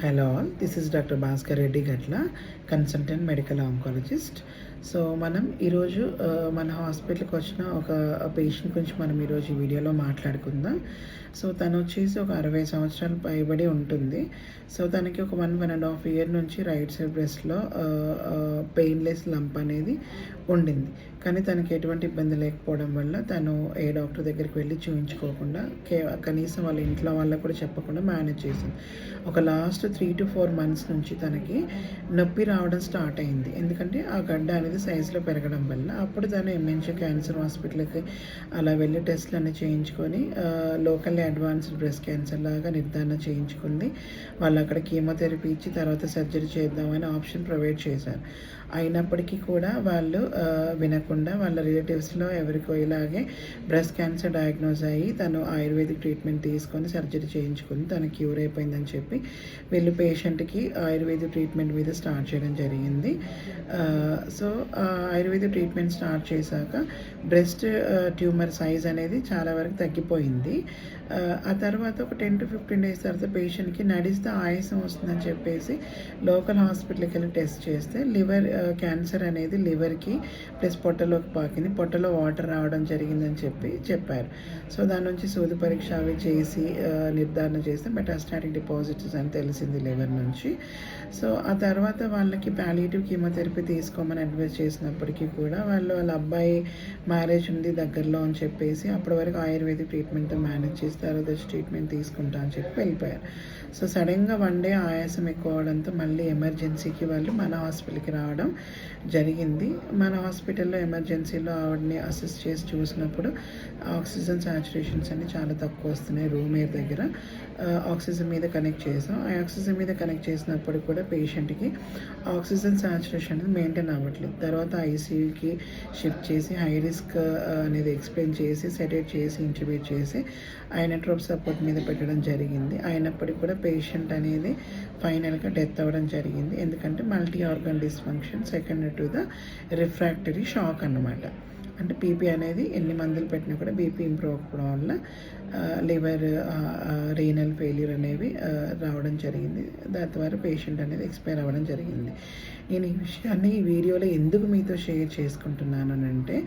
Hello all, this is Dr. Bhaskar Reddy Gatla, consultant medical oncologist. So మనం ఈరోజు మన హాస్పిటల్కి వచ్చిన ఒక పేషెంట్ గురించి మనం ఈరోజు ఈ వీడియోలో మాట్లాడుకుందాం. సో తను వచ్చేసి ఒక 60 సంవత్సరాలు పైబడి ఉంటుంది. సో తనకి ఒక 1.5 ఇయర్ నుంచి రైట్ సైడ్ బ్రెస్ట్లో పెయిన్లెస్ లంప్ అనేది ఉండింది. కానీ తనకి ఎటువంటి ఇబ్బంది లేకపోవడం వల్ల తను ఏ డాక్టర్ దగ్గరికి వెళ్ళి చూపించుకోకుండా కనీసం వాళ్ళ ఇంట్లో వాళ్ళకు కూడా చెప్పకుండా మేనేజ్ చేసింది. ఒక లాస్ట్ 3 to 4 months నుంచి తనకి నొప్పి రావడం స్టార్ట్ అయింది. ఎందుకంటే ఆ గడ్డ అనేది సైజులో పెరగడం వల్ల. అప్పుడు తను ఎంఎన్షి క్యాన్సర్ హాస్పిటల్కి అలా వెళ్ళి టెస్ట్లు అన్నీ చేయించుకొని లోకల్లీ అడ్వాన్స్డ్ బ్రెస్ట్ క్యాన్సర్ లాగా నిర్ధారణ చేయించుకుంది. వాళ్ళు అక్కడ కీమోథెరపీ ఇచ్చి తర్వాత సర్జరీ చేద్దామని ఆప్షన్ ప్రొవైడ్ చేశారు. అయినప్పటికీ కూడా వాళ్ళు వినకుండా వాళ్ళ రిలేటివ్స్లో ఎవరికో ఇలాగే బ్రెస్ట్ క్యాన్సర్ డయాగ్నోజ్ అయ్యి తను ఆయుర్వేదిక్ ట్రీట్మెంట్ తీసుకొని సర్జరీ చేయించుకుని తను క్యూర్ అయిపోయిందని చెప్పి వీళ్ళు పేషెంట్కి ఆయుర్వేదిక్ ట్రీట్మెంట్ మీద స్టార్ట్ చేయడం జరిగింది. సో ఆయుర్వేదిక్ ట్రీట్మెంట్ స్టార్ట్ చేశాక బ్రెస్ట్ ట్యూమర్ సైజ్ అనేది చాలా వరకు తగ్గిపోయింది. ఆ తర్వాత ఒక 10 to 15 days తర్వాత పేషెంట్కి నడిస్తే ఆయాసం వస్తుందని చెప్పేసి లోకల్ హాస్పిటల్కి వెళ్ళి టెస్ట్ చేస్తే లివర్ క్యాన్సర్ అనేది లివర్కి ప్లస్ పొట్టలోకి పాకింది, పొట్టలో వాటర్ రావడం జరిగిందని చెప్పారు. సో దాని నుంచి సూది పరీక్ష అవి చేసి నిర్ధారణ చేస్తే మెటాస్టాటిక్ డిపాజిట్స్ అని తెలిసింది లివర్ నుంచి. సో ఆ తర్వాత వాళ్ళకి పాలియేటివ్ కీమోథెరపీ తీసుకోమని అడ్వైస్ చేసినప్పటికీ కూడా వాళ్ళ అబ్బాయి మ్యారేజ్ ఉంది దగ్గరలో అని చెప్పేసి అప్పటి వరకు ఆయుర్వేదిక్ ట్రీట్మెంట్తో మేనేజ్ చేసి తర్వాత వచ్చి ట్రీట్మెంట్ తీసుకుంటా అని చెప్పి వెళ్ళిపోయారు. సో సడన్గా 1 day ఆయాసం ఎక్కువ అవడంతో మళ్ళీ ఎమర్జెన్సీకి వాళ్ళు మన హాస్పిటల్కి రావడం జరిగింది. మన హాస్పిటల్లో ఎమర్జెన్సీలో ఆవిడని అసిస్ట్ చేసి చూసినప్పుడు ఆక్సిజన్ సాచురేషన్స్ అన్ని చాలా తక్కువ వస్తున్నాయి. రూమ్ ఎయిర్ దగ్గర ఆక్సిజన్ మీద కనెక్ట్ చేసాం. ఆ ఆక్సిజన్ మీద కనెక్ట్ చేసినప్పుడు కూడా పేషెంట్కి ఆక్సిజన్ సాచురేషన్ అనేది మెయింటైన్ అవ్వట్లేదు. తర్వాత ఐసీయూకి షిఫ్ట్ చేసి హై రిస్క్ అనేది ఎక్స్ప్లెయిన్ చేసి సెడేట్ చేసి ఇంట్యూబేట్ చేసి ఐనోట్రోప్ సపోర్ట్ మీద పెట్టడం జరిగింది. అయినప్పటికీ కూడా పేషెంట్ అనేది ఫైనల్గా డెత్ అవ్వడం జరిగింది. ఎందుకంటే multi organ dysfunction second to the refractory shock అన్నమాట. అంటే బీపీ అనేది ఎన్ని మందులు పెట్టినా కూడా బీపీ ఇంప్రూవ్ అవ్వడం వల్ల లివర్ రీనల్ ఫెయిల్యూర్ అనేవి రావడం జరిగింది. దాని ద్వారా పేషెంట్ అనేది ఎక్స్పైర్ అవ్వడం జరిగింది. నేను ఈ విషయాన్ని ఈ వీడియోలో ఎందుకు మీతో షేర్ చేసుకుంటున్నాను అంటే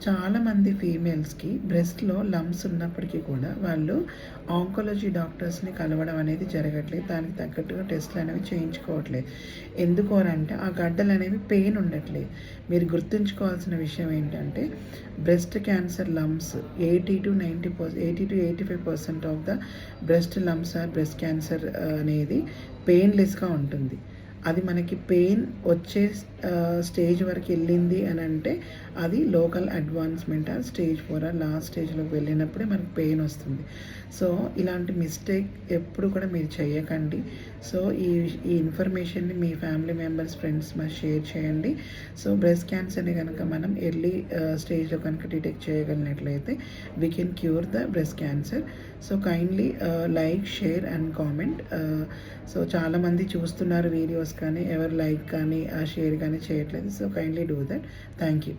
చాలామంది ఫీమేల్స్కి బ్రెస్ట్లో లంప్స్ ఉన్నప్పటికీ కూడా వాళ్ళు ఆంకాలజీ డాక్టర్స్ని కలవడం అనేది జరగట్లేదు. దానికి తగ్గట్టుగా టెస్ట్లు అనేవి చేయించుకోవట్లేదు. ఎందుకు అంటే ఆ గడ్డలు అనేవి పెయిన్ ఉండట్లేదు. మీరు గుర్తుంచుకోవాల్సిన విషయం ఏంటంటే breast cancer lumps 80 to 85% of the breast lumps are breast cancer అనేది పెయిన్లెస్గా ఉంటుంది. అది మనకి పెయిన్ వచ్చే స్టేజ్ వరకు వెళ్ళింది అని అంటే అది local advancement or stage 4 or last స్టేజ్లోకి వెళ్ళినప్పుడే మనకు పెయిన్ వస్తుంది. సో ఇలాంటి మిస్టేక్ ఎప్పుడు కూడా మీరు చేయకండి. సో ఈ ఇన్ఫర్మేషన్ని మీ ఫ్యామిలీ మెంబర్స్ ఫ్రెండ్స్ మరి షేర్ చేయండి. సో బ్రెస్ట్ క్యాన్సర్ని కనుక మనం ఎర్లీ స్టేజ్లో కనుక డిటెక్ట్ చేయగలిగినట్లయితే we can cure the breast cancer. So kindly like, share and comment. So చాలామంది చూస్తున్నారు వీడియోస్ కానీ ఎవరు లైక్ కానీ షేర్ కానీ చేయట్లేదు. So kindly do that. Thank you.